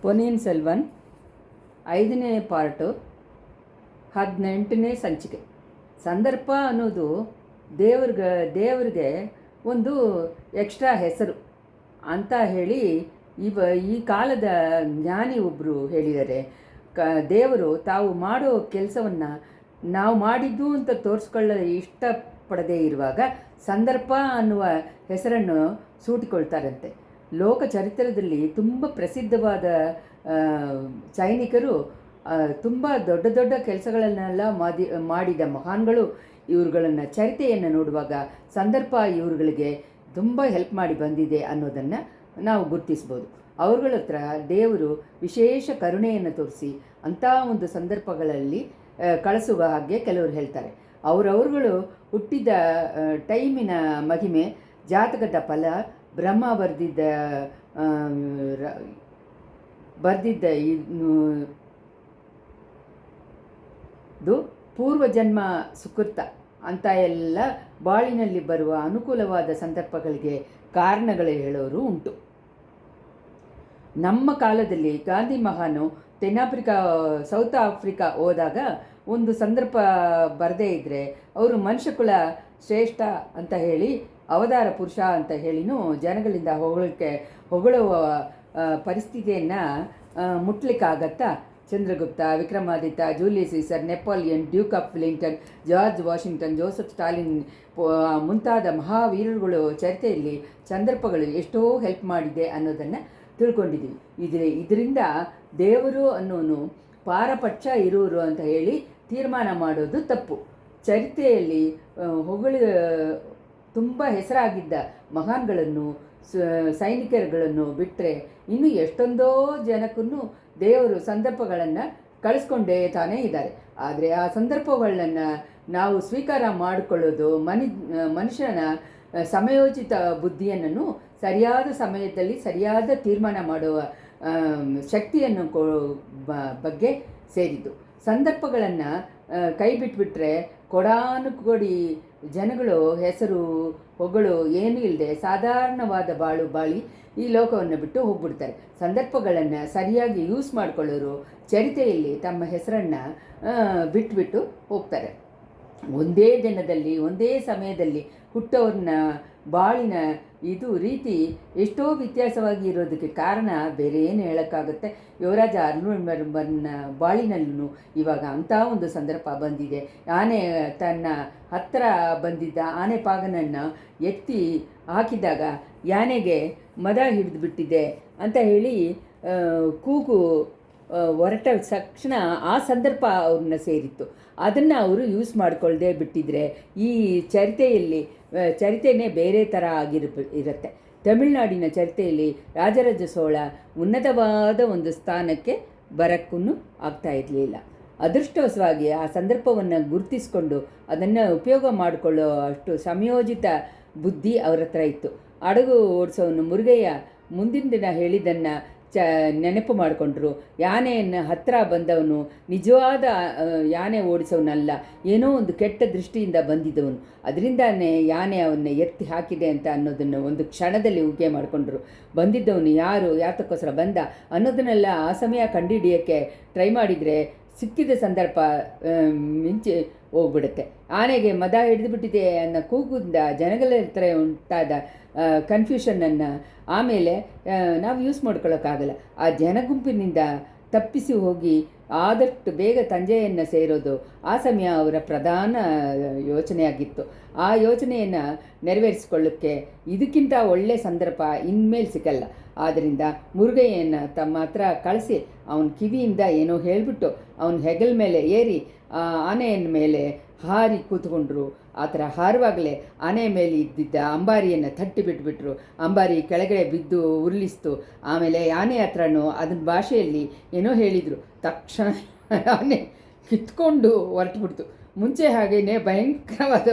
ಪೊನ್ನಿಯಿನ್ ಸೆಲ್ವನ್ 5ನೇ ಪಾರ್ಟು 18ನೇ ಸಂಚಿಕೆ. ಸಂದರ್ಪ ಅನ್ನೋದು ದೇವ್ರಿಗೆ ಒಂದು ಎಕ್ಸ್ಟ್ರಾ ಹೆಸರು ಅಂತ ಹೇಳಿ ಈ ಕಾಲದ ಜ್ಞಾನಿ ಒಬ್ಬರು ಹೇಳಿದ್ದಾರೆ. ದೇವರು ತಾವು ಮಾಡೋ ಕೆಲಸವನ್ನು ನಾವು ಮಾಡಿದ್ದು ಅಂತ ತೋರಿಸ್ಕೊಳ್ಳಲು ಇಷ್ಟಪಡದೇ ಇರುವಾಗ ಸಂದರ್ಪ ಅನ್ನುವ ಹೆಸರನ್ನು ಸೂಟಿಕೊಳ್ತಾರಂತೆ. ಲೋಕ ಚರಿತ್ರದಲ್ಲಿ ತುಂಬ ಪ್ರಸಿದ್ಧವಾದ ಸೈನಿಕರು, ತುಂಬ ದೊಡ್ಡ ದೊಡ್ಡ ಕೆಲಸಗಳನ್ನೆಲ್ಲ ಮಾಡಿದ ಮಹಾನ್ಗಳು ಇವ್ರುಗಳನ್ನು ಚರಿತೆಯನ್ನು ನೋಡುವಾಗ ಸಂದರ್ಪ ಇವ್ರುಗಳಿಗೆ ತುಂಬ ಹೆಲ್ಪ್ ಮಾಡಿ ಬಂದಿದೆ ಅನ್ನೋದನ್ನು ನಾವು ಗುರುತಿಸ್ಬೋದು. ಅವ್ರಗಳ ಹತ್ರ ದೇವರು ವಿಶೇಷ ಕರುಣೆಯನ್ನು ತೋರಿಸಿ ಅಂಥ ಒಂದು ಸಂದರ್ಭಗಳಲ್ಲಿ ಕಳಿಸುವ ಹಾಗೆ ಕೆಲವರು ಹೇಳ್ತಾರೆ. ಅವರವರುಗಳು ಹುಟ್ಟಿದ ಟೈಮಿನ ಮಹಿಮೆ, ಜಾತಕದ ಫಲ, ಬ್ರಹ್ಮ ಬರೆದಿದ್ದ ಇದು ಪೂರ್ವಜನ್ಮ ಸುಕೃತ ಅಂತ ಎಲ್ಲ ಬಾಳಿನಲ್ಲಿ ಬರುವ ಅನುಕೂಲವಾದ ಸಂದರ್ಭಗಳಿಗೆ ಕಾರಣಗಳು ಹೇಳೋರು ಉಂಟು. ನಮ್ಮ ಕಾಲದಲ್ಲಿ ಗಾಂಧಿ ಮಹಾನು ಸೌತ್ ಆಫ್ರಿಕಾ ಹೋದಾಗ ಒಂದು ಸಂದರ್ಭ ಬರದೇ ಇದ್ದರೆ ಅವರು ಮನುಷ್ಯಕುಲ ಶ್ರೇಷ್ಠ ಅಂತ ಹೇಳಿ ಅವತಾರ ಪುರುಷ ಅಂತ ಹೇಳಿನೂ ಜನಗಳಿಂದ ಹೊಗಳುವ ಪರಿಸ್ಥಿತಿಯನ್ನು ಮುಟ್ಲಿಕ್ಕಾಗತ್ತಾ? Chandragupta, Vikramaditya, Julius Caesar, Napoleon, Duke of Wellington, George Washington, Joseph Stalin ಮುಂತಾದ ಮಹಾವೀರರುಗಳು ಚರಿತೆಯಲ್ಲಿ ಸಂದರ್ಭಗಳು ಎಷ್ಟೋ ಹೆಲ್ಪ್ ಮಾಡಿದೆ ಅನ್ನೋದನ್ನು ತಿಳ್ಕೊಂಡಿದ್ದೀವಿ. ಇದರಿಂದ ದೇವರು ಅನ್ನೋನು ಪಾರಪಕ್ಷ ಇರೋರು ಅಂತ ಹೇಳಿ ತೀರ್ಮಾನ ಮಾಡೋದು ತಪ್ಪು. ಚರಿತೆಯಲ್ಲಿ ತುಂಬ ಹೆಸರಾಗಿದ್ದ ಮಹಾನ್ಗಳನ್ನು, ಸೈನಿಕರುಗಳನ್ನು ಬಿಟ್ಟರೆ ಇನ್ನು ಎಷ್ಟೊಂದೋ ಜನಕ್ಕೂ ದೇವರು ಸಂದರ್ಭಗಳನ್ನು ಕಳಿಸ್ಕೊಂಡೇ ತಾನೇ ಇದ್ದಾರೆ. ಆದರೆ ಆ ಸಂದರ್ಭಗಳನ್ನು ನಾವು ಸ್ವೀಕಾರ ಮಾಡಿಕೊಳ್ಳೋದು ಮನುಷ್ಯನ ಸಮಯೋಚಿತ ಬುದ್ಧಿಯನ್ನು ಸರಿಯಾದ ಸಮಯದಲ್ಲಿ ಸರಿಯಾದ ತೀರ್ಮಾನ ಮಾಡುವ ಶಕ್ತಿಯನ್ನು ಬಗ್ಗೆ ಸೇರಿದ್ದು. ಸಂದರ್ಭಗಳನ್ನು ಕೈ ಬಿಟ್ಬಿಟ್ರೆ ಕೊಡಿ ಜನಗಳು ಹೆಸರು ಹೊಗಳು ಏನೂ ಇಲ್ಲದೆ ಸಾಧಾರಣವಾದ ಬಾಳಿ ಈ ಲೋಕವನ್ನು ಬಿಟ್ಟು ಹೋಗ್ಬಿಡ್ತಾರೆ. ಸಂದರ್ಭಗಳನ್ನು ಸರಿಯಾಗಿ ಯೂಸ್ ಮಾಡಿಕೊಳ್ಳೋರು ಚರಿತೆಯಲ್ಲಿ ತಮ್ಮ ಹೆಸರನ್ನು ಬಿಟ್ಟು ಹೋಗ್ತಾರೆ. ಒಂದೇ ದಿನದಲ್ಲಿ ಒಂದೇ ಸಮಯದಲ್ಲಿ ಹುಟ್ಟೋರನ್ನ ಬಾಳಿನ ರೀತಿ ಎಷ್ಟೋ ವ್ಯತ್ಯಾಸವಾಗಿ ಇರೋದಕ್ಕೆ ಕಾರಣ ಬೇರೆ ಏನು ಹೇಳೋಕ್ಕಾಗುತ್ತೆ. ಯುವರಾಜ ಅರುಣ್ವರ್ಮನ ಬಾಳಿನಲ್ಲೂ ಇವಾಗ ಅಂಥ ಒಂದು ಸಂದರ್ಭ ಬಂದಿದೆ. ಆನೆ ತನ್ನ ಹತ್ತಿರ ಬಂದಿದ್ದ ಆನೆ ಪಾಗನನ್ನು ಎತ್ತಿ ಹಾಕಿದಾಗ ಯಾನೆಗೆ ಮದ ಹಿಡಿದು ಬಿಟ್ಟಿದೆ ಅಂತ ಹೇಳಿ ಕೂಗು ಹೊರಟ ತಕ್ಷಣ ಆ ಸಂದರ್ಭ ಅವ್ರನ್ನ ಸೇರಿತ್ತು. ಅದನ್ನು ಅವರು ಯೂಸ್ ಮಾಡಿಕೊಳ್ಳದೆ ಬಿಟ್ಟಿದ್ರೆ ಈ ಚರಿತೆಯೇ ಬೇರೆ ಥರ ಇರುತ್ತೆ. ತಮಿಳುನಾಡಿನ ಚರಿತೆಯಲ್ಲಿ ರಾಜರಾಜ ಚೋಳ ಉನ್ನತವಾದ ಒಂದು ಸ್ಥಾನಕ್ಕೆ ಬರೋಕ್ಕೂ ಆಗ್ತಾ ಇರಲಿಲ್ಲ. ಅದೃಷ್ಟವಶವಾಗಿ ಆ ಸಂದರ್ಭವನ್ನು ಗುರುತಿಸಿಕೊಂಡು ಅದನ್ನು ಉಪಯೋಗ ಮಾಡಿಕೊಳ್ಳೋ ಅಷ್ಟು ಸಮಯೋಜಿತ ಬುದ್ಧಿ ಅವ್ರ ಹತ್ರ ಇತ್ತು. ಹಡಗು ಓಡಿಸೋನು ಮುರುಗಯ್ಯ ಮುಂದಿನ ದಿನ ಹೇಳಿದ್ದನ್ನು ನೆನಪು ಮಾಡಿಕೊಂಡ್ರು. ಯಾನೆಯನ್ನು ಹತ್ತಿರ ಬಂದವನು ನಿಜವಾದ ಯಾನೆ ಓಡಿಸೋನಲ್ಲ, ಏನೋ ಒಂದು ಕೆಟ್ಟ ದೃಷ್ಟಿಯಿಂದ ಬಂದಿದ್ದವನು. ಅದರಿಂದಾನೇ ಯಾನೆ ಅವನ್ನ ಎತ್ತಿ ಹಾಕಿದೆ ಅಂತ ಅನ್ನೋದನ್ನು ಒಂದು ಕ್ಷಣದಲ್ಲಿ ಊಹೆ ಮಾಡಿಕೊಂಡ್ರು. ಬಂದಿದ್ದವನು ಯಾರು, ಯಾತಕ್ಕೋಸ್ಕರ ಬಂದ ಅನ್ನೋದನ್ನೆಲ್ಲ ಆ ಸಮಯ ಕಂಡುಹಿಡಿಯೋಕ್ಕೆ ಟ್ರೈ ಮಾಡಿದರೆ ಸಿಕ್ಕಿದ ಸಂದರ್ಭ ಮಿಂಚಿ ಹೋಗ್ಬಿಡುತ್ತೆ. ಆನೆಗೆ ಮದ ಹಿಡಿದುಬಿಟ್ಟಿದೆ ಅನ್ನೋ ಕೂಗಿಂದ ಜನಗಳ ಹತ್ರ ಉಂಟಾದ ಕನ್ಫ್ಯೂಷನನ್ನು ಆಮೇಲೆ ನಾವು ಯೂಸ್ ಮಾಡ್ಕೊಳ್ಳೋಕ್ಕಾಗಲ್ಲ. ಆ ಜನಗುಂಪಿನಿಂದ ತಪ್ಪಿಸಿ ಹೋಗಿ ಆದಷ್ಟು ಬೇಗ ತಂಜೆಯನ್ನು ಸೇರೋದು ಆ ಸಮಯ ಅವರ ಪ್ರಧಾನ ಯೋಚನೆಯಾಗಿತ್ತು. ಆ ಯೋಚನೆಯನ್ನು ನೆರವೇರಿಸಿಕೊಳ್ಳೋಕ್ಕೆ ಇದಕ್ಕಿಂತ ಒಳ್ಳೆಯ ಸಂದರ್ಭ ಇನ್ಮೇಲೆ ಸಿಕ್ಕಲ್ಲ. ಆದ್ದರಿಂದ ಮುರುಗಯ್ಯನ ತಮ್ಮ ಹತ್ರ ಕಳಿಸಿ ಅವನ ಕಿವಿಯಿಂದ ಏನೋ ಹೇಳಿಬಿಟ್ಟು ಅವನ ಹೆಗಲ ಮೇಲೆ ಏರಿ ಆನೆಯ ಮೇಲೆ ಹಾರಿ ಕೂತ್ಕೊಂಡ್ರು. ಆ ಥರ ಹಾರುವಾಗಲೇ ಆನೆ ಮೇಲೆ ಇದ್ದಿದ್ದ ಅಂಬಾರಿಯನ್ನು ತಟ್ಟಿ ಬಿಟ್ಬಿಟ್ರು. ಅಂಬಾರಿ ಕೆಳಗಡೆ ಬಿದ್ದು ಉರುಳಿಸ್ತು. ಆಮೇಲೆ ಆನೆ ಹತ್ರನೂ ಅದನ್ನ ಭಾಷೆಯಲ್ಲಿ ಏನೋ ಹೇಳಿದರು. ತಕ್ಷಣ ಆನೆ ಕಿತ್ಕೊಂಡು ಹೊರಟುಬಿಡ್ತು. ಮುಂಚೆ ಹಾಗೇನೆ ಭಯಂಕರವಾದ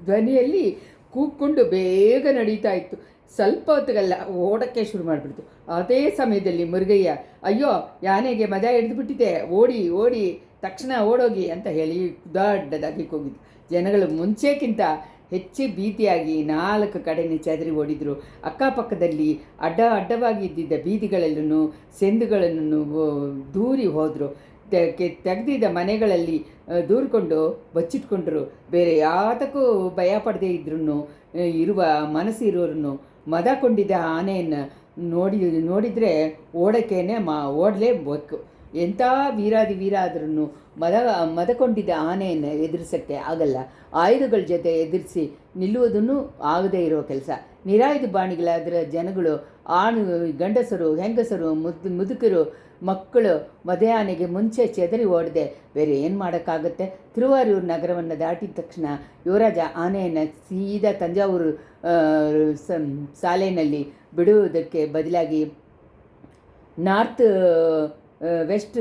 ಧ್ವನಿಯಲ್ಲಿ ಕೂಗ್ಕೊಂಡು ಬೇಗ ನಡೀತಾ ಇತ್ತು. ಸ್ವಲ್ಪ ಹೊತ್ತಿಗೆಲ್ಲ ಓಡೋಕ್ಕೆ ಶುರು ಮಾಡಿಬಿಡ್ತು. ಅದೇ ಸಮಯದಲ್ಲಿ ಮುರುಗಯ್ಯ, ಅಯ್ಯೋ ಯಾನೆಗೆ ಮದ ಹಿಡಿದುಬಿಟ್ಟಿದೆ, ಓಡಿ ತಕ್ಷಣ ಓಡೋಗಿ ಅಂತ ಹೇಳಿ ದೊಡ್ಡದಾಗಿ ಕೂಗಿದ್ದು. ಜನಗಳು ಮುಂಚೆಕ್ಕಿಂತ ಹೆಚ್ಚಿ ಭೀತಿಯಾಗಿ 4 ಕಡೆನೇ ಚದರಿ ಓಡಿದರು. ಅಕ್ಕಪಕ್ಕದಲ್ಲಿ ಅಡ್ಡವಾಗಿ ಇದ್ದಿದ್ದ ಬೀದಿಗಳಲ್ಲೂ ಸೆಂದುಗಳನ್ನು ದೂರಿ ಹೋದರು. ತೆಗೆದಿದ್ದ ಮನೆಗಳಲ್ಲಿ ದೂರಿಕೊಂಡು ಬಚ್ಚಿಟ್ಕೊಂಡ್ರು. ಬೇರೆ ಯಾತಕ್ಕೂ ಭಯ ಪಡದೇ ಇದ್ರೂ ಇರುವ ಮನಸ್ಸು ಇರೋರನ್ನು ಮದ ಕೊಂಡಿದ್ದ ಆನೆಯನ್ನು ನೋಡಿದರೆ ಓಡಲೇಬೇಕು. ಎಂಥ ವೀರಾದಿ ವೀರ ಆದ್ರೂ ಮದಕೊಂಡಿದ್ದ ಆನೆಯನ್ನು ಎದುರಿಸೋಕ್ಕೆ ಆಗಲ್ಲ. ಆಯುಧಗಳ ಜೊತೆ ಎದುರಿಸಿ ನಿಲ್ಲುವುದನ್ನು ಆಗದೇ ಇರೋ ಕೆಲಸ. ನಿರಾಯುಧ ಬಾಣಿಗಳಾದರ ಜನಗಳು, ಗಂಡಸರು, ಹೆಂಗಸರು, ಮುದುಕರು, ಮಕ್ಕಳು ಮದೆ ಆನೆಗೆ ಮುಂಚೆ ಚೆದರಿ ಓಡದೆ ಬೇರೆ ಏನು ಮಾಡೋಕ್ಕಾಗತ್ತೆ. ತಿರುವಾರೂರು ನಗರವನ್ನು ದಾಟಿದ ತಕ್ಷಣ ಯುವರಾಜ ಆನೆಯನ್ನು ಸೀದಾ ತಂಜಾವೂರು ಸಾಲೆಯಲ್ಲಿ ಬಿಡುವುದಕ್ಕೆ ಬದಲಾಗಿ ನಾರ್ತ್ ವೆಸ್ಟ್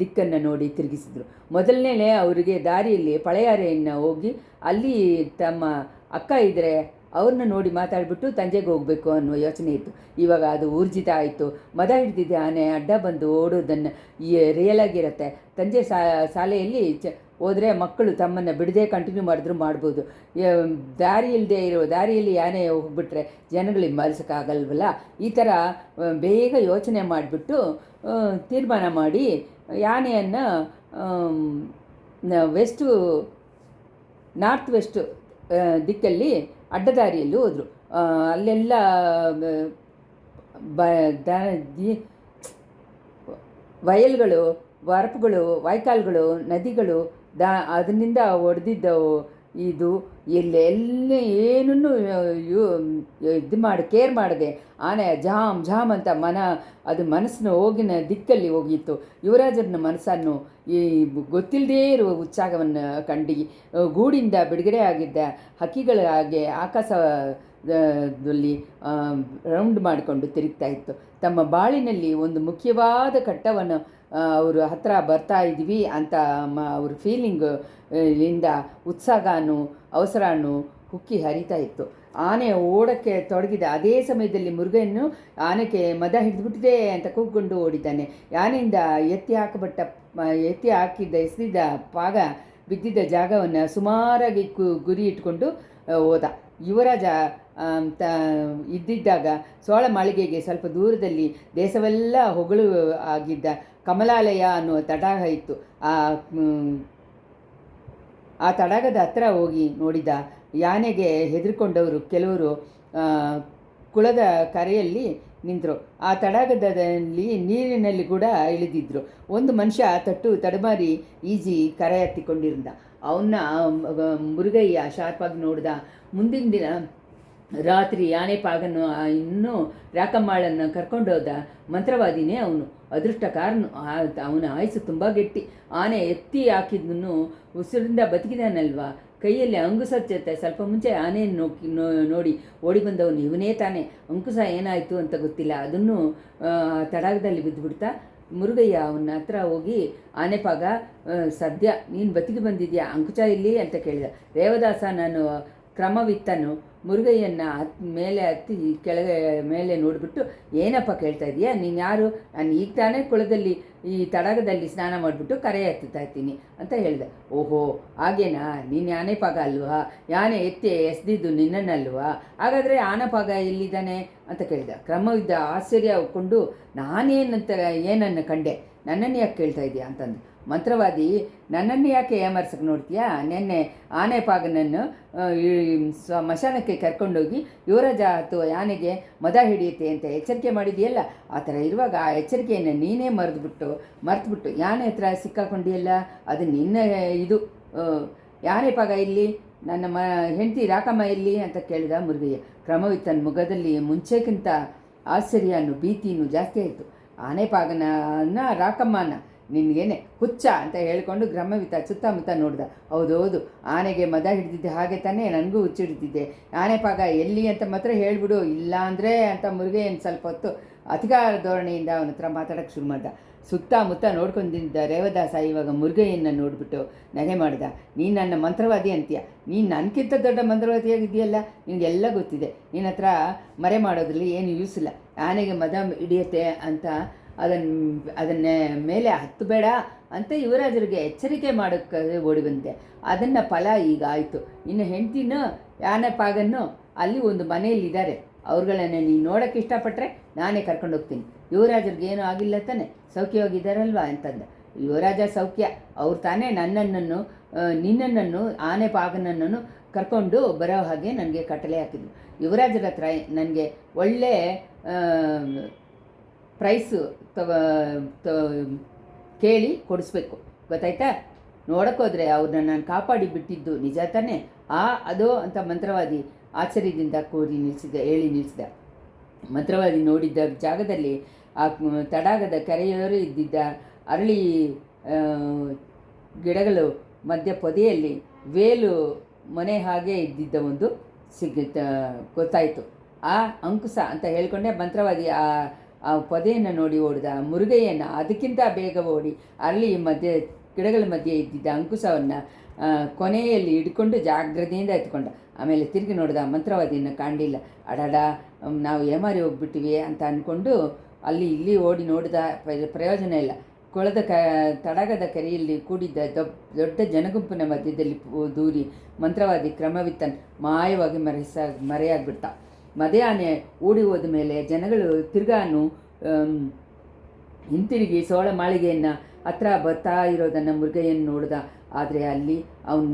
ದಿಕ್ಕನ್ನು ನೋಡಿ ತಿರುಗಿಸಿದರು. ಮೊದಲನೇ ಅವರಿಗೆ ದಾರಿಯಲ್ಲಿ ಪಳೆಯಾರೆಯನ್ನು ಹೋಗಿ ಅಲ್ಲಿ ತಮ್ಮ ಅಕ್ಕ ಇದ್ದರೆ ಅವ್ರನ್ನ ನೋಡಿ ಮಾತಾಡಿಬಿಟ್ಟು ತಂಜೆಗೆ ಹೋಗಬೇಕು ಅನ್ನುವ ಯೋಚನೆ ಇತ್ತು. ಇವಾಗ ಅದು ಊರ್ಜಿತ ಆಯಿತು. ಮದ ಹಿಡಿದಿದ್ದ ಆನೆ ಅಡ್ಡ ಬಂದು ಓಡೋದನ್ನು ರಿಯಲ್ ಆಗಿರುತ್ತೆ. ತಂಜೆ ಶಾಲೆಯಲ್ಲಿ ಹೋದರೆ ಮಕ್ಕಳು ತಮ್ಮನ್ನು ಬಿಡದೆ ಕಂಟಿನ್ಯೂ ಮಾಡಿದ್ರು ಮಾಡ್ಬೋದು. ದಾರಿಯಲ್ಲಿ ಆನೆ ಹೋಗ್ಬಿಟ್ರೆ ಜನಗಳಿಗೆ ಮರೆಸೋಕ್ಕಾಗಲ್ವಲ್ಲ. ಈ ಥರ ಬೇಗ ಯೋಚನೆ ಮಾಡಿಬಿಟ್ಟು ತೀರ್ಮಾನ ಮಾಡಿ ಆನೆಯನ್ನು ನಾರ್ತ್ ವೆಸ್ಟ್ ದಿಕ್ಕಲ್ಲಿ ಅಡ್ಡದಾರಿಯಲ್ಲಿ ಹೋದರು. ಅಲ್ಲೆಲ್ಲ ವಯಲ್ಗಳು, ವರಪುಗಳು, ವಾಯ್ಕಾಲ್ಗಳು, ನದಿಗಳು, ಅದರಿಂದ ಒಡೆದಿದ್ದವು. ಇದು ಎಲ್ಲೆಲ್ಲೇ ಏನನ್ನೂ ಕೇರ್ ಮಾಡದೆ ಆನೆ ಝಾಮ್ ಅಂತ ಅದು ಮನಸ್ಸನ್ನು ಹೋಗಿನ ದಿಕ್ಕಲ್ಲಿ ಹೋಗಿತ್ತು. ಯುವರಾಜನ ಮನಸ್ಸನ್ನು ಈ ಗೊತ್ತಿಲ್ಲದೇ ಇರುವ ಉತ್ಸಾಹವನ್ನು ಕಂಡು ಗೂಡಿಂದ ಬಿಡುಗಡೆ ಆಗಿದ್ದ ಹಕ್ಕಿಗಳ ಹಾಗೆ ಆಕಾಶದಲ್ಲಿ ರೌಂಡ್ ಮಾಡಿಕೊಂಡು ತಿರುಗ್ತಾ ಇತ್ತು. ತಮ್ಮ ಬಾಳಿನಲ್ಲಿ ಒಂದು ಮುಖ್ಯವಾದ ಘಟ್ಟವನ್ನು ಅವರು ಹತ್ತಿರ ಬರ್ತಾ ಇದ್ವಿ ಅಂತ ಅವ್ರ ಫೀಲಿಂಗಿಂದ ಉತ್ಸಾಹನೂ ಅವಸರನೂ ಹುಕ್ಕಿ ಹರಿತಾ ಇತ್ತು. ಆನೆ ಓಡಕ್ಕೆ ತೊಡಗಿದ ಅದೇ ಸಮಯದಲ್ಲಿ ಮುರುಗನ್ನು ಆನೆಗೆ ಮದ ಹಿಡಿದುಬಿಟ್ಟಿದೆ ಅಂತ ಕೂಗ್ಕೊಂಡು ಓಡಿದ್ದಾನೆ. ಆನೆಯಿಂದ ಎಸೆದಿದ್ದ ಪಾಗ ಬಿದ್ದಿದ್ದ ಜಾಗವನ್ನು ಸುಮಾರಾಗಿ ಗುರಿ ಇಟ್ಕೊಂಡು ಹೋದ. ಯುವರಾಜ ಇದ್ದಿದ್ದಾಗ ಸೋಳ ಮಾಳಿಗೆಗೆ ಸ್ವಲ್ಪ ದೂರದಲ್ಲಿ ದೇಶವೆಲ್ಲ ಹೊಗಳು ಆಗಿದ್ದ ಕಮಲಾಲಯ ಅನ್ನುವ ತಟಾಗ ಇತ್ತು. ಆ ತಡಾಗದ ಹತ್ರ ಹೋಗಿ ನೋಡಿದ. ಯಾನೆಗೆ ಹೆದರಿಕೊಂಡವರು ಕೆಲವರು ಕುಳದ ಕರೆಯಲ್ಲಿ ನಿಂತರು. ಆ ತಡಾಗದಲ್ಲಿ ನೀರಿನಲ್ಲಿ ಕೂಡ ಇಳಿದಿದ್ರು. ಒಂದು ಮನುಷ್ಯ ತಡಮಾರಿ ಈಜಿ ಕರೆ ಹತ್ತಿಕೊಂಡಿರುತ್ತ. ಅವನ್ನ ಮುರುಗಯ್ಯ ಶಾರ್ಪಾಗಿ ನೋಡ್ದ. ಮುಂದಿನ ದಿನ ರಾತ್ರಿ ಆನೆ ಪಾಗನ್ನು ಇನ್ನೂ ರಾಕಮ್ಮಾಳನ್ನು ಕರ್ಕೊಂಡೋದ ಮಂತ್ರವಾದಿನೇ ಅವನು. ಅದೃಷ್ಟಕಾರನು. ಅವನ ಆಯುಸ್ಸು ತುಂಬ ಗಟ್ಟಿ. ಆನೆ ಎತ್ತಿ ಹಾಕಿದ್ನು ಉಸಿರಿಂದ ಬದುಕಿದಾನಲ್ವಾ. ಕೈಯಲ್ಲಿ ಅಂಕುಶ ಜೊತೆ ಸ್ವಲ್ಪ ಮುಂಚೆ ಆನೆಯನ್ನು ನೋಡಿ ಓಡಿ ಬಂದವನು ಇವನೇ ತಾನೆ. ಅಂಕುಶ ಏನಾಯಿತು ಅಂತ ಗೊತ್ತಿಲ್ಲ. ಅದನ್ನು ತಡಾಗದಲ್ಲಿ ಬಿದ್ದುಬಿಡ್ತಾ ಮುರುಗಯ್ಯ ಅವನ ಹತ್ರ ಹೋಗಿ ಆನೆಪಾಗ, ಸದ್ಯ ನೀನು ಬದುಕಿ ಬಂದಿದ್ಯಾ, ಅಂಕುಶ ಇಲ್ಲಿ ಅಂತ ಕೇಳಿದ. ರೇವದಾಸ ನಾನು ಕ್ರಮವಿತ್ತನು ಮುರುಗಯ್ಯನ ಮೇಲೆ ಹತ್ತಿ ಮೇಲೆ ನೋಡಿಬಿಟ್ಟು, ಏನಪ್ಪ ಕೇಳ್ತಾ ಇದೀಯಾ, ನೀನು ಯಾರು? ನಾನು ಈಗ ತಾನೇ ಕುಳದಲ್ಲಿ ಈ ತಡಾಗದಲ್ಲಿ ಸ್ನಾನ ಮಾಡಿಬಿಟ್ಟು ಕರೆ ಹತ್ತುತ್ತಾ ಇರ್ತೀನಿ ಅಂತ ಹೇಳಿದೆ. ಓಹೋ ಹಾಗೇನಾ, ನೀನು ಆನೆಪಾಗ ಅಲ್ವಾ? ಯಾನೆ ಎಸ್ದಿದ್ದು ನಿನ್ನನ್ನಲ್ವಾ? ಹಾಗಾದರೆ ಆನೆಪಾಗ ಎಲ್ಲಿದ್ದಾನೆ ಅಂತ ಕೇಳಿದ. ಕ್ರಮವಿದ್ದ ಆಶ್ಚರ್ಯಕೊಂಡು, ಏನನ್ನು ಕಂಡೆ, ನನ್ನನ್ನು ಯಾಕೆ ಕೇಳ್ತಾ ಇದೆಯಾ ಅಂತಂದು. ಮಂತ್ರವಾದಿ, ನನ್ನನ್ನು ಯಾಕೆ ಏಮರ್ಸಕ್ಕೆ ನೋಡ್ತೀಯಾ? ನೆನ್ನೆ ಆನೆಪಾಗನನ್ನು ಮಶಾನಕ್ಕೆ ಕರ್ಕೊಂಡೋಗಿ ಯುವರಾಜ ಅಥವಾ ಯಾನೆಗೆ ಮದ ಹಿಡಿಯುತ್ತೆ ಅಂತ ಎಚ್ಚರಿಕೆ ಮಾಡಿದೆಯಲ್ಲ, ಆ ಥರ ಇರುವಾಗ ಆ ಎಚ್ಚರಿಕೆಯನ್ನು ನೀನೇ ಮರೆತುಬಿಟ್ಟು ಯಾನೆ ಹತ್ರ ಸಿಕ್ಕಾಕೊಂಡಿಯಲ್ಲ, ಅದು ನಿನ್ನ ಇದು. ಯಾನೆಪಾಗ ಇಲ್ಲಿ, ನನ್ನ ಹೆಂಡತಿ ರಾಕಮ್ಮ ಇಲ್ಲಿ ಅಂತ ಕೇಳಿದ ಮುರುಗಯ್ಯ. ಕ್ರಮವಿತ್ತನ ಮುಖದಲ್ಲಿ ಮುಂಚೆಗಿಂತ ಆಶ್ಚರ್ಯನೂ ಭೀತಿನೂ ಜಾಸ್ತಿ ಆಯಿತು. ಆನೆಪಾಗನ ರಾಕಮ್ಮನ ನಿನಗೇನೆ ಹುಚ್ಚ ಅಂತ ಹೇಳಿಕೊಂಡು ಕ್ರಮವಿತ್ತ ಸುತ್ತಮುತ್ತ ನೋಡ್ದ. ಹೌದೌದು, ಆನೆಗೆ ಮದ ಹಿಡಿದಿದ್ದೆ, ಹಾಗೆ ತಾನೇ ನನಗೂ ಹುಚ್ಚು ಹಿಡಿದಿದ್ದೆ. ಆನೆಪಾಗ ಎಲ್ಲಿ ಅಂತ ಮಾತ್ರ ಹೇಳಿಬಿಡು, ಇಲ್ಲ ಅಂದರೆ ಅಂತ ಮುರುಗಯ್ಯನ ಸ್ವಲ್ಪ ಹೊತ್ತು ಅಧಿಕಾರ ಧೋರಣೆಯಿಂದ ಅವನ ಹತ್ರ ಮಾತಾಡೋಕ್ಕೆ ಶುರು ಮಾಡ್ದ. ಸುತ್ತಮುತ್ತ ನೋಡ್ಕೊಂಡಿದ್ದ ರೇವದಾಸ ಇವಾಗ ಮುರುಗಯ್ಯನ ನೋಡಿಬಿಟ್ಟು ನಗೆ ಮಾಡಿದ. ನೀನು ನನ್ನ ಮಂತ್ರವಾದಿ ಅಂತೀಯ, ನೀನು ನನಗಿಂತ ದೊಡ್ಡ ಮಂತ್ರವಾದಿಯಾಗಿದೆಯಲ್ಲ, ನಿನಗೆಲ್ಲ ಗೊತ್ತಿದೆ. ನಿನ್ನ ಹತ್ರ ಮರೆ ಮಾಡೋದ್ರಲ್ಲಿ ಏನು ಯೂಸ್ ಇಲ್ಲ. ಆನೆಗೆ ಮದ ಹಿಡಿಯುತ್ತೆ ಅಂತ ಅದನ್ನೇ ಮೇಲೆ ಹತ್ತಬೇಡ ಅಂತ ಯುವರಾಜರಿಗೆ ಎಚ್ಚರಿಕೆ ಮಾಡೋಕ್ಕೆ ಓಡಿ ಬಂದೆ. ಅದನ್ನು ಫಲ ಈಗ ಆಯಿತು. ಇನ್ನು ಹೆಂಡ್ತಿನ ಯಾನೆಪಾಗನ್ನು ಅಲ್ಲಿ ಒಂದು ಮನೆಯಲ್ಲಿದ್ದಾರೆ, ಅವ್ರುಗಳನ್ನ ನೀನು ನೋಡೋಕ್ಕೆ ಇಷ್ಟಪಟ್ಟರೆ ನಾನೇ ಕರ್ಕೊಂಡು ಹೋಗ್ತೀನಿ. ಯುವರಾಜರಿಗೆ ಏನೂ ಆಗಿಲ್ಲ ತಾನೆ, ಸೌಖ್ಯವಾಗಿದ್ದಾರಲ್ವಾ ಅಂತಂದ. ಯುವರಾಜ ಸೌಖ್ಯ, ಅವ್ರು ತಾನೇ ನಿನ್ನನ್ನು ಆನೆಪಾಗನನ್ನು ಕರ್ಕೊಂಡು ಬರೋ ಹಾಗೆ ನನಗೆ ಕಟ್ಟಲೆ ಹಾಕಿದ್ರು. ಯುವರಾಜರ ಹತ್ರ ನನಗೆ ಒಳ್ಳೆ ಪ್ರೈಸು ಕೇಳಿ ಕೊಡಿಸ್ಬೇಕು, ಗೊತ್ತಾಯ್ತಾ? ನೋಡೋಕ್ಕೋದ್ರೆ ಅವ್ರನ್ನ ನಾನು ಕಾಪಾಡಿ ಬಿಟ್ಟಿದ್ದು ನಿಜ ತಾನೇ? ಅದೋ ಅಂತ ಮಂತ್ರವಾದಿ ಆಶ್ಚರ್ಯದಿಂದ ಹೇಳಿ ನಿಲ್ಲಿಸಿದ. ಮಂತ್ರವಾದಿ ನೋಡಿದ್ದ ಜಾಗದಲ್ಲಿ ಆ ತಡಾಗದ ಕೆರೆಯೋರು ಇದ್ದಿದ್ದ ಅರಳಿ ಗಿಡಗಳು ಮಧ್ಯ ಪೊದೆಯಲ್ಲಿ ವೇಲು ಮನೆ ಹಾಗೆ ಇದ್ದಿದ್ದ ಒಂದು ಗೊತ್ತಾಯಿತು. ಆ ಅಂಕುಶ ಅಂತ ಹೇಳ್ಕೊಂಡೆ ಮಂತ್ರವಾದಿ ಆ ಪೊದೆಯನ್ನು ನೋಡಿ ಓಡಿದ. ಮುರುಗಯ್ಯನ ಅದಕ್ಕಿಂತ ಬೇಗ ಓಡಿ ಅರಳಿ ಗಿಡಗಳ ಮಧ್ಯೆ ಇದ್ದಿದ್ದ ಅಂಕುಶವನ್ನು ಕೊನೆಯಲ್ಲಿ ಹಿಡ್ಕೊಂಡು ಜಾಗ್ರತೆಯಿಂದ ಎತ್ಕೊಂಡ. ಆಮೇಲೆ ತಿರುಗಿ ನೋಡಿದ, ಮಂತ್ರವಾದಿಯನ್ನು ಕಾಣಲಿಲ್ಲ. ಅಡಡ, ನಾವು ಏಮಾರಿ ಹೋಗ್ಬಿಟ್ಟಿವಿ ಅಂತ ಅಂದ್ಕೊಂಡು ಅಲ್ಲಿ ಇಲ್ಲಿ ಓಡಿ ನೋಡಿದ, ಪ್ರಯೋಜನ ಇಲ್ಲ. ತಡಗದ ಕೆರೆಯಲ್ಲಿ ಕೂಡಿದ್ದ ದೊಡ್ಡ ಜನಗುಂಪಿನ ಮಧ್ಯದಲ್ಲಿ ದೂರಿ ಮಂತ್ರವಾದಿ ಕ್ರಮವಿತ್ತನ್ ಮಾಯವಾಗಿ ಮರೆಯಾಗ್ಬಿಡ್ತ. ಮದೆಯಾನೆ ಓಡಿ ಹೋದ ಮೇಲೆ ಜನಗಳು ತಿರ್ಗಾನು ಹಿಂತಿರುಗಿ ಸೋಳ ಮಾಳಿಗೆಯನ್ನು ಹತ್ರ ಬರ್ತಾ ಇರೋದನ್ನು ಮುರುಗಯ್ಯನ ನೋಡಿದ. ಆದರೆ ಅಲ್ಲಿ ಅವನು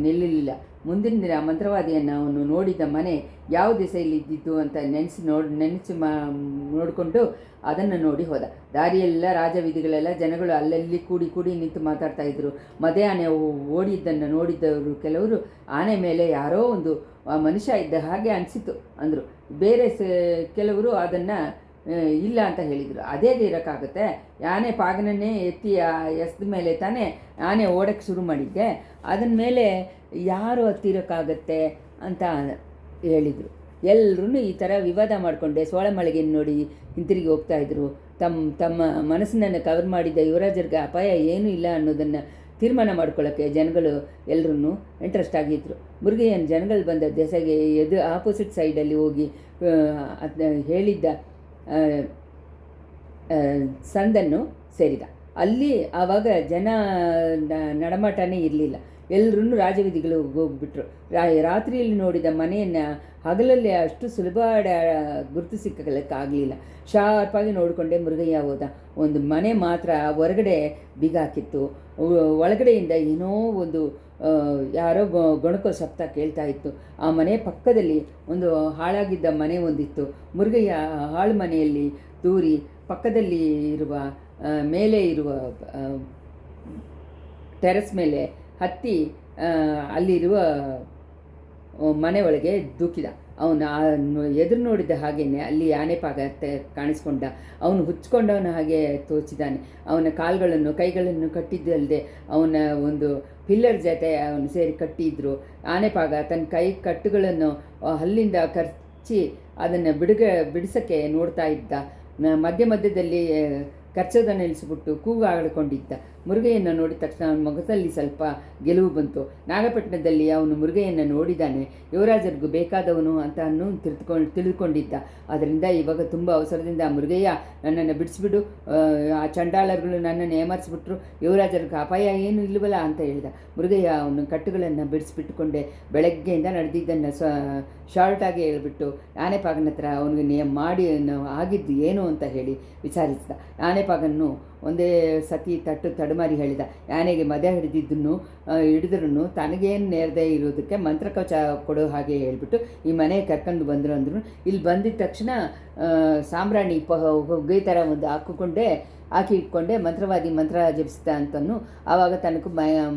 ನಿಲ್ಲಲಿಲ್ಲ. ಮುಂದಿನ ದಿನ ಮಂತ್ರವಾದಿಯನ್ನು ಅವನು ನೋಡಿದ ಮನೆ ಯಾವ ದಿಸೆಯಲ್ಲಿ ಇದ್ದಿದ್ದು ಅಂತ ನೆನೆಸಿ ನೋಡಿಕೊಂಡು ಅದನ್ನು ನೋಡಿ ಹೋದ. ದಾರಿಯೆಲ್ಲ ರಾಜವೀದಿಗಳೆಲ್ಲ ಜನಗಳು ಅಲ್ಲಲ್ಲಿ ಕೂಡಿ ನಿಂತು ಮಾತಾಡ್ತಾ ಇದ್ರು. ಆನೆ ಓಡಿದ್ದನ್ನು ನೋಡಿದ್ದವರು ಕೆಲವರು ಆನೆ ಮೇಲೆ ಯಾರೋ ಒಂದು ಮನುಷ್ಯ ಇದ್ದ ಹಾಗೆ ಅನಿಸಿತು ಅಂದರು. ಬೇರೆ ಕೆಲವರು ಅದನ್ನು ಇಲ್ಲ ಅಂತ ಹೇಳಿದರು. ಅದೇ ಇರೋಕ್ಕಾಗುತ್ತೆ? ಆನೆ ಪಾಗನನ್ನೇ ಎಸ್ದ ಮೇಲೆ ತಾನೇ ಆನೆ ಓಡೋಕ್ಕೆ ಶುರು ಮಾಡಿದ್ದೆ, ಅದನ್ನ ಮೇಲೆ ಯಾರು ಹತ್ತಿರೋಕ್ಕಾಗತ್ತೆ ಅಂತ ಹೇಳಿದರು. ಎಲ್ಲರೂ ಈ ಥರ ವಿವಾದ ಮಾಡಿಕೊಂಡೆ ಸೋಳಮಳೆಗೆಯನ್ನು ನೋಡಿ ಹಿಂತಿರುಗಿ ಹೋಗ್ತಾಯಿದ್ರು. ತಮ್ಮ ಮನಸ್ಸನ್ನು ಕವರ್ ಮಾಡಿದ್ದ ಯುವರಾಜರಿಗೆ ಅಪಾಯ ಏನೂ ಇಲ್ಲ ಅನ್ನೋದನ್ನು ತೀರ್ಮಾನ ಮಾಡ್ಕೊಳ್ಳೋಕ್ಕೆ ಜನಗಳು ಎಲ್ಲರೂ ಇಂಟ್ರೆಸ್ಟ್ ಆಗಿದ್ದರು. ಮುರುಗಯ್ಯನ ಜನಗಳು ಬಂದ ದೆಸೆಗೆ ಆಪೋಸಿಟ್ ಸೈಡಲ್ಲಿ ಹೋಗಿ ಹೇಳಿದ್ದ ಸಂದನ್ನು ಸೇರಿದ. ಅಲ್ಲಿ ಆವಾಗ ಜನ ನಡಮಾಟನೇ ಇರಲಿಲ್ಲ. ಎಲ್ಲರೂ ರಾಜವೀದಿಗಳು ಹೋಗ್ಬಿಟ್ರು. ರಾತ್ರಿಯಲ್ಲಿ ನೋಡಿದ ಮನೆಯನ್ನು ಹಗಲಲ್ಲಿ ಅಷ್ಟು ಸುಲಭ ಗುರುತಿಸಿಕೊಳ್ಳೋಕ್ಕಾಗಲಿಲ್ಲ. ಶಾರ್ಪಾಗಿ ನೋಡಿಕೊಂಡೆ ಮುರುಗಯ್ಯ ಹೋದ. ಒಂದು ಮನೆ ಮಾತ್ರ ಹೊರಗಡೆ ಬೀಗ ಹಾಕಿತ್ತು. ಒಳಗಡೆಯಿಂದ ಏನೋ ಒಂದು ಯಾರೋ ಗೊಣಕೋ ಶಬ್ದ ಕೇಳ್ತಾ ಇತ್ತು. ಆ ಮನೆ ಪಕ್ಕದಲ್ಲಿ ಒಂದು ಹಾಳಾಗಿದ್ದ ಮನೆ ಒಂದಿತ್ತು. ಮುರುಗಯ್ಯ ಹಾಳು ಮನೆಯಲ್ಲಿ ದೂರಿ ಪಕ್ಕದಲ್ಲಿ ಇರುವ ಮೇಲೆ ಇರುವ ಟೆರೆಸ್ ಮೇಲೆ ಹತ್ತಿ ಅಲ್ಲಿರುವ ಮನೆ ಒಳಗೆ ದೂಕಿದ. ಅವನು ಎದುರು ನೋಡಿದ ಹಾಗೇನೆ ಅಲ್ಲಿ ಆನೆಪಾಗ ಕಾಣಿಸ್ಕೊಂಡ. ಅವನು ಹುಚ್ಕೊಂಡವನ ಹಾಗೆ ತೋಚಿದ್ದಾನೆ. ಅವನ ಕೈಗಳನ್ನು ಕಟ್ಟಿದ್ದಲ್ಲದೆ ಅವನ ಒಂದು ಪಿಲ್ಲರ್ ಜೊತೆ ಅವನು ಸೇರಿ ಕಟ್ಟಿದ್ರು. ಆನೆಪಾಗ ತನ್ನ ಕೈ ಕಟ್ಟುಗಳನ್ನು ಹಲ್ಲಿಂದ ಕಚ್ಚಿ ಅದನ್ನು ಬಿಡಿಸೋಕ್ಕೆ ನೋಡ್ತಾ ಇದ್ದ. ಮಧ್ಯದಲ್ಲಿ ಕಚ್ಚೋದನ್ನು ನಿಲ್ಲಿಸ್ಬಿಟ್ಟು ಕೂಗು ಆಡ್ಕೊಂಡಿದ್ದ. ಮುರುಗಯ್ಯನ ನೋಡಿದ ತಕ್ಷಣ ಅವನ ಮುಖದಲ್ಲಿ ಸ್ವಲ್ಪ ಗೆಲುವು ಬಂತು. ನಾಗಪಟ್ಟಣದಲ್ಲಿ ಅವನು ಮುರುಗಯ್ಯನ ನೋಡಿದ್ದಾನೆ, ಯುವರಾಜರಿಗೂ ಬೇಕಾದವನು ಅಂತ ತಿಳಿದುಕೊಂಡಿದ್ದ. ಅದರಿಂದ ಇವಾಗ ತುಂಬ ಅವಸರದಿಂದ ಮುರುಗಯ್ಯ ನನ್ನನ್ನು ಬಿಡಿಸ್ಬಿಡು, ಆ ಚಂಡಾಳರುಗಳು ನನ್ನನ್ನು ಏಮರ್ಸ್ಬಿಟ್ರು, ಯುವರಾಜರಿಗೆ ಅಪಾಯ ಏನೂ ಇಲ್ಲವಲ್ಲ ಅಂತ ಹೇಳಿದ. ಮುರುಗಯ್ಯ ಅವನ ಕಟ್ಟುಗಳನ್ನು ಬಿಡಿಸ್ಬಿಟ್ಟುಕೊಂಡೆ ಬೆಳಗ್ಗೆಯಿಂದ ನಡೆದಿದ್ದನ್ನು ಶಾರ್ಟಾಗಿ ಹೇಳ್ಬಿಟ್ಟು ಆನೆಪಾಗನ ಹತ್ರ ಅವನಿಗೆ ಮಾಡಿ ಆಗಿದ್ದು ಏನು ಅಂತ ಹೇಳಿ ವಿಚಾರಿಸಿದ. ಆನೆಪಾಗನ್ನು ಒಂದೇ ಸತಿ ತಡುಮಾರಿ ಹೇಳಿದ. ಆನೆಗೆ ಮದೆ ಹಿಡಿದ್ರೂ ತನಗೇನು ನೇರದೇ ಇರೋದಕ್ಕೆ ಮಂತ್ರಕವಚ ಕೊಡೋ ಹಾಗೆ ಹೇಳ್ಬಿಟ್ಟು ಈ ಮನೆಗೆ ಕರ್ಕೊಂಡು ಬಂದರು ಅಂದರು. ಇಲ್ಲಿ ಬಂದಿದ್ದ ತಕ್ಷಣ ಸಾಂಬ್ರಾಣಿ ಹೊಗೆ ಥರ ಒಂದು ಹಾಕಿ ಇಟ್ಕೊಂಡೆ ಮಂತ್ರವಾದಿ ಮಂತ್ರ ಜಪಿಸಿದ ಅಂತನೂ. ಆವಾಗ ತನಗೂ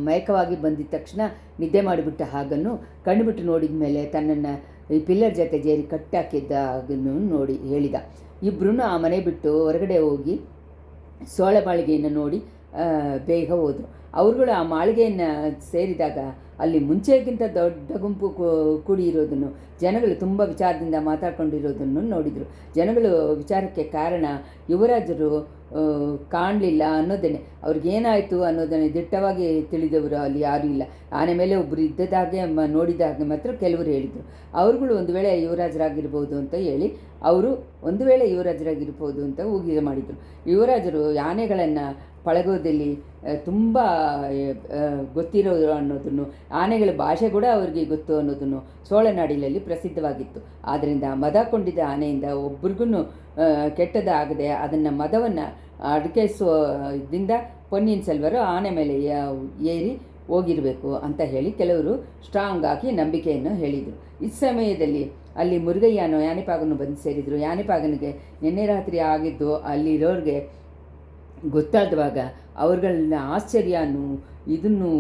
ಮಯಕವಾಗಿ ಬಂದಿದ್ದ ತಕ್ಷಣ ನಿದ್ದೆ ಮಾಡಿಬಿಟ್ಟ ಹಾಗನ್ನು ಕಣ್ಣುಬಿಟ್ಟು ನೋಡಿದ ಮೇಲೆ ತನ್ನನ್ನು ಈ ಪಿಲ್ಲರ್ ಜೊತೆ ಜೇರಿ ಕಟ್ಟಾಕಿದ್ದನ್ನು ನೋಡಿ ಹೇಳಿದ. ಇಬ್ಬರೂ ಆ ಮನೆ ಬಿಟ್ಟು ಹೊರಗಡೆ ಹೋಗಿ ಸೋಳ ಮಾಳಿಗೆಯನ್ನು ನೋಡಿ ಬೇಗ ಹೋದರು. ಅವ್ರುಗಳು ಆ ಮಾಳಿಗೆಯನ್ನು ಸೇರಿದಾಗ ಅಲ್ಲಿ ಮುಂಚೆಗಿಂತ ದೊಡ್ಡ ಗುಂಪು ಕೂಡಿರೋದನ್ನು, ಜನಗಳು ತುಂಬ ವಿಚಾರದಿಂದ ಮಾತಾಡ್ಕೊಂಡಿರೋದನ್ನು ನೋಡಿದರು. ಜನಗಳು ವಿಚಾರಕ್ಕೆ ಕಾರಣ ಯುವರಾಜರು ಕಾಣಲಿಲ್ಲ ಅನ್ನೋದೇನೆ. ಅವ್ರಿಗೇನಾಯಿತು ಅನ್ನೋದನ್ನು ದಿಟ್ಟವಾಗಿ ತಿಳಿದವರು ಅಲ್ಲಿ ಯಾರೂ ಇಲ್ಲ. ಆನೆ ಮೇಲೆ ಒಬ್ಬರು ಇದ್ದದಾಗೆ ನೋಡಿದಾಗ ಮಾತ್ರ ಕೆಲವರು ಹೇಳಿದರು. ಅವ್ರುಗಳು ಒಂದು ವೇಳೆ ಯುವರಾಜರಾಗಿರ್ಬೋದು ಅಂತ ಹೇಳಿ ಅವರು ಒಂದು ವೇಳೆ ಯುವರಾಜರಾಗಿರ್ಬೋದು ಅಂತ ಊಹೆ ಮಾಡಿದರು. ಯುವರಾಜರು ಆನೆಗಳನ್ನು ಪಳಗೋದಲ್ಲಿ ತುಂಬ ಗೊತ್ತಿರೋದು ಅನ್ನೋದನ್ನು, ಆನೆಗಳ ಭಾಷೆ ಕೂಡ ಅವ್ರಿಗೆ ಗೊತ್ತು ಅನ್ನೋದನ್ನು ಸೋಳನಾಡಿನಲ್ಲಿ ಪ್ರಸಿದ್ಧವಾಗಿತ್ತು. ಆದ್ದರಿಂದ ಮದ ಕೊಂಡಿದ್ದ ಆನೆಯಿಂದ ಒಬ್ರಿಗೂ ಕೆಟ್ಟದಾಗದೆ ಅದನ್ನು ಮದವನ್ನು ಅಡಗಿಸೋದ್ರಿಂದ ಪೊನ್ನಿಯಿನ್ ಸೆಲ್ವರು ಆನೆ ಮೇಲೆ ಏರಿ ಹೋಗಿರಬೇಕು ಅಂತ ಹೇಳಿ ಕೆಲವರು ಸ್ಟ್ರಾಂಗ್ ಆಗಿ ನಂಬಿಕೆಯನ್ನು ಹೇಳಿದರು. ಈ ಸಮಯದಲ್ಲಿ ಅಲ್ಲಿ ಮುರುಗಯ್ಯನೋ ಯಾನೆಪಾಗನು ಬಂದು ಸೇರಿದರು. ಯಾನೆಪಾಗನಿಗೆ ನಿನ್ನೆ ರಾತ್ರಿ ಆಗಿದ್ದು ಅಲ್ಲಿರೋರಿಗೆ ಗೊತ್ತಾದವಾಗ ಅವ್ರುಗಳನ್ನ ಆಶ್ಚರ್ಯನೂ ಇದನ್ನು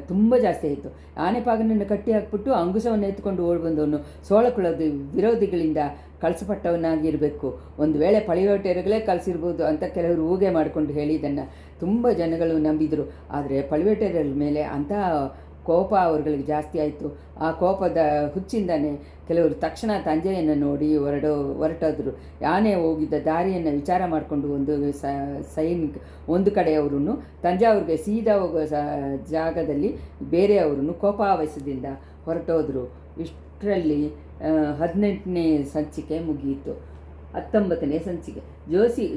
ತುಂಬ ಜಾಸ್ತಿ ಆಯಿತು. ಆನೆಪಾಗನನ್ನು ಕಟ್ಟಿ ಹಾಕ್ಬಿಟ್ಟು ಅಂಗುಸವನ್ನು ಎತ್ಕೊಂಡು ಓಡಿ ಬಂದವನು ಸೋಳಕುಳದ ವಿರೋಧಿಗಳಿಂದ ಕಳಿಸಪಟ್ಟವನಾಗಿರಬೇಕು, ಒಂದು ವೇಳೆ ಪಳಿವೇಟೆಯರುಗಳೇ ಕಳಿಸಿರ್ಬೋದು ಅಂತ ಕೆಲವರು ಊಗೆ ಮಾಡಿಕೊಂಡು ಹೇಳಿದ್ದನ್ನು ತುಂಬ ಜನಗಳು ನಂಬಿದರು. ಆದರೆ ಪಳಿವೇಟೆಯರ ಮೇಲೆ ಅಂಥ ಕೋಪ ಅವ್ರುಗಳಿಗೆ ಜಾಸ್ತಿ ಆಯಿತು. ಆ ಕೋಪದ ಹುಚ್ಚಿಂದನೇ ಕೆಲವರು ತಕ್ಷಣ ತಂಜೆಯನ್ನು ನೋಡಿ ಹೊರಟೋದ್ರು. ಆನೆ ಹೋಗಿದ್ದ ದಾರಿಯನ್ನು ವಿಚಾರ ಮಾಡಿಕೊಂಡು ಒಂದು ಕಡೆಯವರು ತಂಜಾವೂರಿಗೆ ಸೀದಾ ಹೋಗೋ ಜಾಗದಲ್ಲಿ ಬೇರೆಯವರು ಕೋಪಾವೇಶದಿಂದ ಹೊರಟೋದ್ರು. ಇಷ್ಟರಲ್ಲಿ 18ನೇ ಸಂಚಿಕೆ ಮುಗಿಯಿತು. 19ನೇ ಸಂಚಿಕೆ.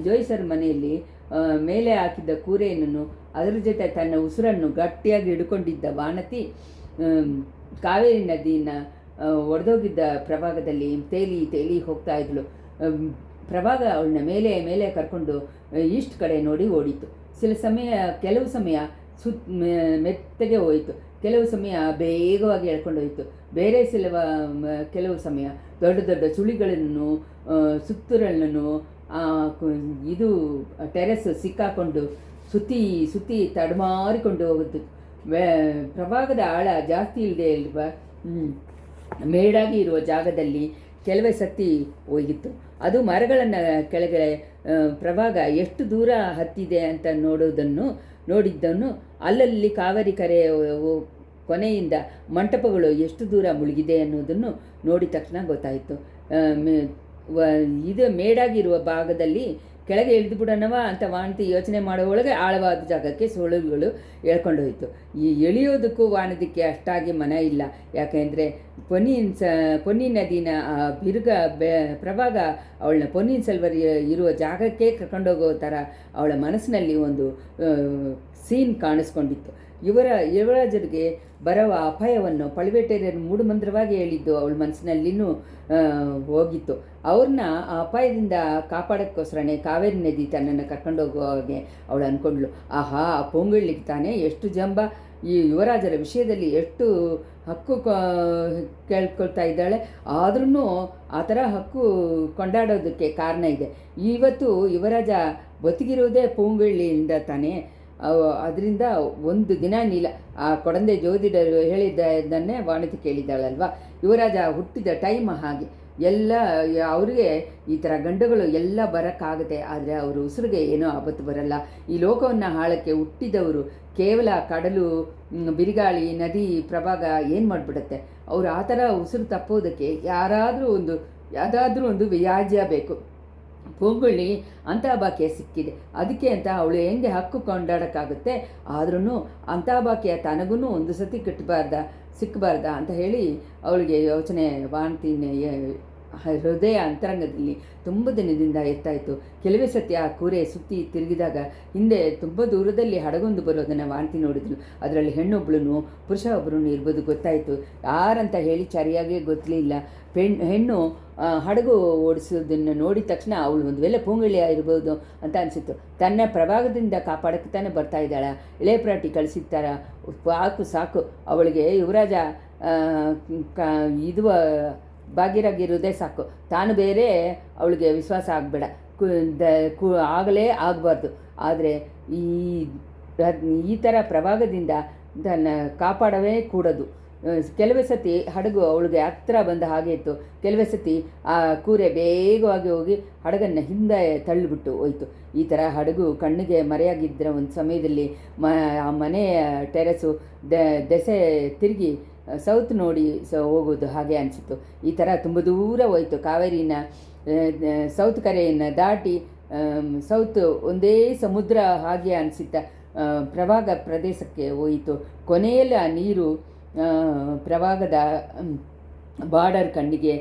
ಜೋಯಿಸರ ಮನೆಯಲ್ಲಿ ಮೇಲೆ ಹಾಕಿದ್ದ ಕೂರೆಯನ್ನು ಅದರ ಜೊತೆ ತನ್ನ ಉಸಿರನ್ನು ಗಟ್ಟಿಯಾಗಿ ಹಿಡ್ಕೊಂಡಿದ್ದ ವಾನತಿ ಕಾವೇರಿ ನದಿಯನ್ನು ಒಡೆದೋಗಿದ್ದ ಪ್ರಭಾಗದಲ್ಲಿ ತೇಲಿ ಹೋಗ್ತಾ ಇದ್ಳು. ಪ್ರಭಾಗ ಅವಳನ್ನ ಮೇಲೆ ಕರ್ಕೊಂಡು ಈಸ್ಟ್ ಕಡೆ ನೋಡಿ ಓಡಿತು. ಕೆಲವು ಸಮಯ ಮೆತ್ತಗೆ ಹೋಯಿತು, ಕೆಲವು ಸಮಯ ಬೇಗವಾಗಿ ಎಳ್ಕೊಂಡೋಯ್ತು. ಬೇರೆ ಕೆಲವು ಸಮಯ ದೊಡ್ಡ ದೊಡ್ಡ ಸುಳಿಗಳನ್ನು ಸುತ್ತುರಳನ್ನು ಇದು ಟೆರೆಸ್ ಸಿಕ್ಕಾಕೊಂಡು ಸುತ್ತಿ ತಡಮಾರಿಕೊಂಡು ಹೋಗುತ್ತೆ. ಪ್ರಭಾಗದ ಆಳ ಜಾಸ್ತಿ ಇಲ್ಲದೆ ಮೇಡಾಗಿ ಇರುವ ಜಾಗದಲ್ಲಿ ಕೆಲವೇ ಸತಿ ಹೋಗಿತ್ತು. ಅದು ಮರಗಳನ್ನು ಕೆಳಗೆ ಪ್ರಭಾಗ ಎಷ್ಟು ದೂರ ಹತ್ತಿದೆ ಅಂತ ನೋಡಿದ್ದನ್ನು ಅಲ್ಲಲ್ಲಿ ಕಾವೇರಿ ಕರೆ ಕೊನೆಯಿಂದ ಮಂಟಪಗಳು ಎಷ್ಟು ದೂರ ಮುಳುಗಿದೆ ಅನ್ನೋದನ್ನು ನೋಡಿದ ತಕ್ಷಣ ಗೊತ್ತಾಯಿತು. ಇದು ಮೇಡಾಗಿರುವ ಭಾಗದಲ್ಲಿ ಕೆಳಗೆ ಇಳಿದು ಬಿಡೋಣವ ಅಂತ ವಾನತಿ ಯೋಚನೆ ಮಾಡೋ ಒಳಗೆ ಆಳವಾದ ಜಾಗಕ್ಕೆ ಸೋಳುಗಳು ಎಳ್ಕೊಂಡೋಯ್ತು. ಈ ಎಳೆಯೋದಕ್ಕೂ ವಾನದಿಕ್ಕೆ ಅಷ್ಟಾಗಿ ಮನ ಇಲ್ಲ. ಯಾಕೆಂದರೆ ಪೊನ್ನಿಯಿನ್ ನದಿನ ಪ್ರಭಾಗ ಅವಳನ್ನ ಪೊನ್ನಿಯಿನ್ ಸೆಲ್ವರ್ ಇರುವ ಜಾಗಕ್ಕೆ ಕರ್ಕೊಂಡೋಗೋ ಥರ ಅವಳ ಮನಸ್ಸಿನಲ್ಲಿ ಒಂದು ಸೀನ್ ಕಾಣಿಸ್ಕೊಂಡಿತ್ತು. ಯುವರಾಜರಿಗೆ ಬರುವ ಅಪಾಯವನ್ನು ಪಳಿವೇಟೆಯರು ಮೂಡುಮಂತ್ರವಾಗಿ ಹೇಳಿದ್ದು ಅವಳ ಮನಸ್ಸಿನಲ್ಲಿನೂ ಹೋಗಿತ್ತು. ಅವ್ರನ್ನ ಆ ಅಪಾಯದಿಂದ ಕಾಪಾಡೋಕ್ಕೋಸ್ಕರನೇ ಕಾವೇರಿ ನದಿ ತನ್ನನ್ನು ಕರ್ಕೊಂಡೋಗೋ ಹಾಗೆ ಅವಳು ಅಂದ್ಕೊಂಡ್ಳು. ಆಹಾ, ಆ ಪೊಂಗಳ್ಳಿಗೆ ತಾನೇ ಎಷ್ಟು ಜಂಬ, ಈ ಯುವರಾಜರ ವಿಷಯದಲ್ಲಿ ಎಷ್ಟು ಹಕ್ಕು ಕೇಳ್ಕೊಳ್ತಾ ಇದ್ದಾಳೆ. ಆದ್ರೂ ಆ ಥರ ಹಕ್ಕು ಕೊಂಡಾಡೋದಕ್ಕೆ ಕಾರಣ ಇದೆ. ಇವತ್ತು ಯುವರಾಜ ಬದುಕಿರೋದೇ ಪೊಂಗಳ್ಳಿಯಿಂದ ತಾನೇ. ಅದರಿಂದ ಒಂದು ದಿನ ನೀಲ ಆ ಕೊಡಂದೆ ಜೋದಿಡರು ಹೇಳಿದ್ದನ್ನೇ ವಾನತಿ ಕೇಳಿದ್ದಾಳಲ್ವ. ಯುವರಾಜ ಹುಟ್ಟಿದ ಟೈಮ್ ಹಾಗೆ ಎಲ್ಲ ಅವರಿಗೆ ಈ ಥರ ಗಂಡುಗಳು ಎಲ್ಲ ಬರೋಕ್ಕಾಗುತ್ತೆ. ಆದರೆ ಅವರು ಉಸಿರಿಗೆ ಏನೋ ಆಪತ್ತು ಬರಲ್ಲ. ಈ ಲೋಕವನ್ನು ಹಾಳಕ್ಕೆ ಹುಟ್ಟಿದವರು ಕೇವಲ ಕಡಲು, ಬಿರುಗಾಳಿ, ನದಿ, ಪ್ರಭಾಗ ಏನು ಮಾಡಿಬಿಡುತ್ತೆ. ಅವರು ಆ ಥರ ಉಸಿರು ತಪ್ಪೋದಕ್ಕೆ ಯಾವುದಾದ್ರೂ ಒಂದು ವ್ಯಾಜ್ಯ ಬೇಕು. ಪೊಂಗುಳ್ಳಿ ಅಂಥ ಬಾಕಿಯ ಸಿಕ್ಕಿದೆ, ಅದಕ್ಕೆ ಅಂತ ಅವಳು ಹೆಂಗೆ ಹಕ್ಕು ಕೊಂಡಾಡೋಕ್ಕಾಗುತ್ತೆ. ಆದ್ರೂ ಅಂಥ ಬಾಕಿಯ ತನಗೂ ಒಂದು ಸತಿ ಸಿಕ್ಕಬಾರ್ದ ಅಂತ ಹೇಳಿ ಅವಳಿಗೆ ಯೋಚನೆ ವಾನತಿನ ಹೃದಯ ಅಂತರಂಗದಲ್ಲಿ ತುಂಬ ದಿನದಿಂದ ಎತ್ತಾಯಿತು. ಕೆಲವೇ ಸತಿ ಆ ಕೂರೆ ಸುತ್ತಿ ತಿರುಗಿದಾಗ ಹಿಂದೆ ತುಂಬ ದೂರದಲ್ಲಿ ಹಡಗೊಂದು ಬರೋದನ್ನು ವಾನತಿ ನೋಡಿದ್ಳು. ಅದರಲ್ಲಿ ಹೆಣ್ಣೊಬ್ಬಳು ಪುರುಷ ಒಬ್ಬರು ಇರ್ಬೋದು ಗೊತ್ತಾಯಿತು. ಯಾರಂತ ಹೇಳಿ ಸರಿಯಾಗಿ ಗೊತ್ತಲಿಲ್ಲ. ಹೆಣ್ಣು ಹಡಗು ಓಡಿಸೋದನ್ನು ನೋಡಿದ ತಕ್ಷಣ ಅವಳು ಒಂದು ವೇಳೆ ಪೊಂಗಳ್ಳಿ ಇರ್ಬೋದು ಅಂತ ಅನಿಸಿತ್ತು. ತನ್ನ ಪ್ರಭಾಗದಿಂದ ಕಾಪಾಡೋಕ್ಕೆ ತಾನೇ ಬರ್ತಾ ಇದ್ದಾಳ, ಇಳೆ ಪ್ರಾಟಿ ಕಳಿಸಿರ್ತಾರ, ಸಾಕು ಅವಳಿಗೆ ಯುವರಾಜ ಭಾಗ್ಯರಾಗಿರೋದೇ ಸಾಕು. ತಾನು ಬೇರೆ ಅವಳಿಗೆ ವಿಶ್ವಾಸ ಆಗಬೇಡ, ಆಗಲೇ ಆಗಬಾರ್ದು. ಆದರೆ ಈ ಥರ ಪ್ರಭಾಗದಿಂದ ತನ್ನ ಕಾಪಾಡವೇ ಕೂಡದು. ಕೆಲವೇ ಸತಿ ಹಡಗು ಅವಳಿಗೆ ಹತ್ತಿರ ಬಂದ ಹಾಗೆ ಇತ್ತು. ಕೆಲವೇ ಸತಿ ಆ ಕೂರೆ ಬೇಗವಾಗಿ ಹೋಗಿ ಹಡಗನ್ನು ಹಿಂದೆ ತಳ್ಳಿಬಿಟ್ಟು ಹೋಯಿತು. ಈ ಥರ ಹಡಗು ಕಣ್ಣಿಗೆ ಮರೆಯಾಗಿದ್ದರ ಒಂದು ಸಮಯದಲ್ಲಿ ಆ ಮನೆಯ ಟೆರೆಸು ದೆಸೆ ತಿರುಗಿ ಸೌತ್ ನೋಡಿ ಹೋಗೋದು ಹಾಗೆ ಅನಿಸಿತು. ಈ ಥರ ತುಂಬ ದೂರ ಹೋಯಿತು. ಕಾವೇರಿನ ಸೌತ್ ಕರೆಯನ್ನು ದಾಟಿ ಸೌತ್ ಒಂದೇ ಸಮುದ್ರ ಹಾಗೆ ಅನಿಸಿದ್ದ ಪ್ರಭಾಗ ಪ್ರದೇಶಕ್ಕೆ ಹೋಯಿತು. ಕೊನೆಯಲ್ಲಿ ಆ ನೀರು ಪ್ರಭಾಗದ ಬಾರ್ಡರ್ ಕಣ್ಣಿಗೆ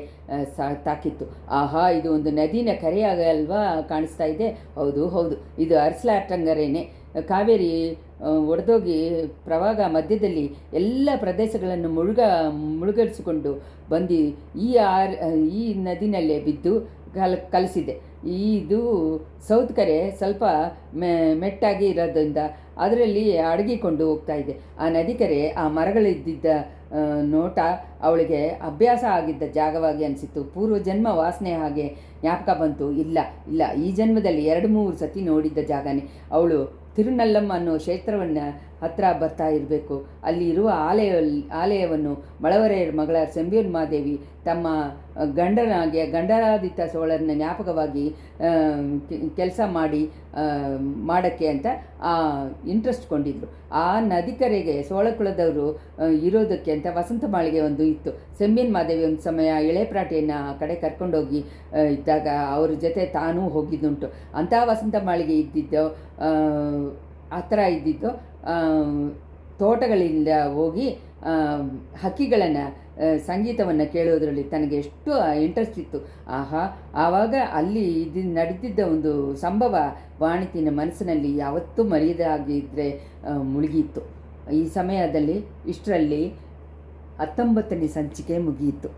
ತಾಕಿತ್ತು. ಆಹಾ, ಇದು ಒಂದು ನದಿನ ಕರೆಯಾಗಲ್ವಾ ಕಾಣಿಸ್ತಾ ಇದೆ. ಹೌದು ಹೌದು, ಇದು ಅರ್ಸ್ಲಾಟಂಗರೇನೆ. ಕಾವೇರಿ ಒಡೆದೋಗಿ ಪ್ರವಾಹ ಮಧ್ಯದಲ್ಲಿ ಎಲ್ಲ ಪ್ರದೇಶಗಳನ್ನು ಮುಳುಗಡಿಸಿಕೊಂಡು ಬಂದು ಈ ನದಿನಲ್ಲೇ ಬಿದ್ದು ಕಲಿಸಿದೆ. ಇದು ಸೌತ್ ಕರೆ ಸ್ವಲ್ಪ ಮೆಟ್ಟಾಗಿ ಇರೋದ್ರಿಂದ ಅದರಲ್ಲಿ ಅಡಗಿಕೊಂಡು ಹೋಗ್ತಾ ಇದೆ. ಆ ನದಿ ಕರೆ ಆ ಮರಗಳಿದ್ದಿದ್ದ ನೋಟ ಅವಳಿಗೆ ಅಭ್ಯಾಸ ಆಗಿದ್ದ ಜಾಗವಾಗಿ ಅನಿಸಿತು. ಪೂರ್ವಜನ್ಮ ವಾಸನೆ ಹಾಗೆ ಜ್ಞಾಪಕ ಬಂತು. ಇಲ್ಲ ಇಲ್ಲ, ಈ ಜನ್ಮದಲ್ಲಿ 2-3 ಸತಿ ನೋಡಿದ್ದ ಜಾಗನೇ. ಅವಳು ತಿರುನಲ್ಲಮ್ಮ ಅನ್ನೋ ಕ್ಷೇತ್ರವನ್ನು ಹತ್ತಿರ ಬರ್ತಾ ಇರಬೇಕು. ಅಲ್ಲಿ ಇರುವ ಆಲಯವನ್ನು ಮಳವರೆಯರ ಮಗಳ ಸೆಂಬಿಯನ್ ಮಾದೇವಿ ತಮ್ಮ ಗಂಡರಾದಿತ್ತ ಸೋಳರನ್ನ ಜ್ಞಾಪಕವಾಗಿ ಕೆಲಸ ಮಾಡೋಕ್ಕೆ ಅಂತ ಇಂಟ್ರೆಸ್ಟ್ ಕೊಂಡಿದ್ರು. ಆ ನದಿ ಕರೆಗೆ ಸೋಳಕುಲದವರು ಇರೋದಕ್ಕೆ ಅಂತ ವಸಂತ ಮಾಳಿಗೆ ಒಂದು ಇತ್ತು. ಸೆಂಬಿಯನ್ ಮಾದೇವಿ ಒಂದು ಸಮಯ ಎಳೆಪ್ರಾಟಿಯನ್ನು ಆ ಕಡೆ ಕರ್ಕೊಂಡೋಗಿ ಇದ್ದಾಗ ಅವ್ರ ಜೊತೆ ತಾನೂ ಹೋಗಿದ್ದುಂಟು. ಅಂಥ ವಸಂತ ಮಾಳಿಗೆ ಇದ್ದಿದ್ದು ಹತ್ರ ಇದ್ದಿದ್ದು ತೋಟಗಳಿಂದ ಹೋಗಿ ಹಕ್ಕಿಗಳನ್ನು ಸಂಗೀತವನ್ನು ಕೇಳೋದ್ರಲ್ಲಿ ತನಗೆ ಎಷ್ಟು ಇಂಟ್ರೆಸ್ಟ್ ಇತ್ತು. ಆವಾಗ ಅಲ್ಲಿ ನಡೆದಿದ್ದ ಒಂದು ಸಂಭವ ವಾಣಿತಿನ ಮನಸ್ಸಿನಲ್ಲಿ ಯಾವತ್ತೂ ಮರೆಯದಾಗಿದ್ದರೆ ಮುಳುಗಿತ್ತು. ಈ ಸಮಯದಲ್ಲಿ ಇಷ್ಟರಲ್ಲಿ 19ನೇ ಸಂಚಿಕೆ ಮುಗಿಯಿತು.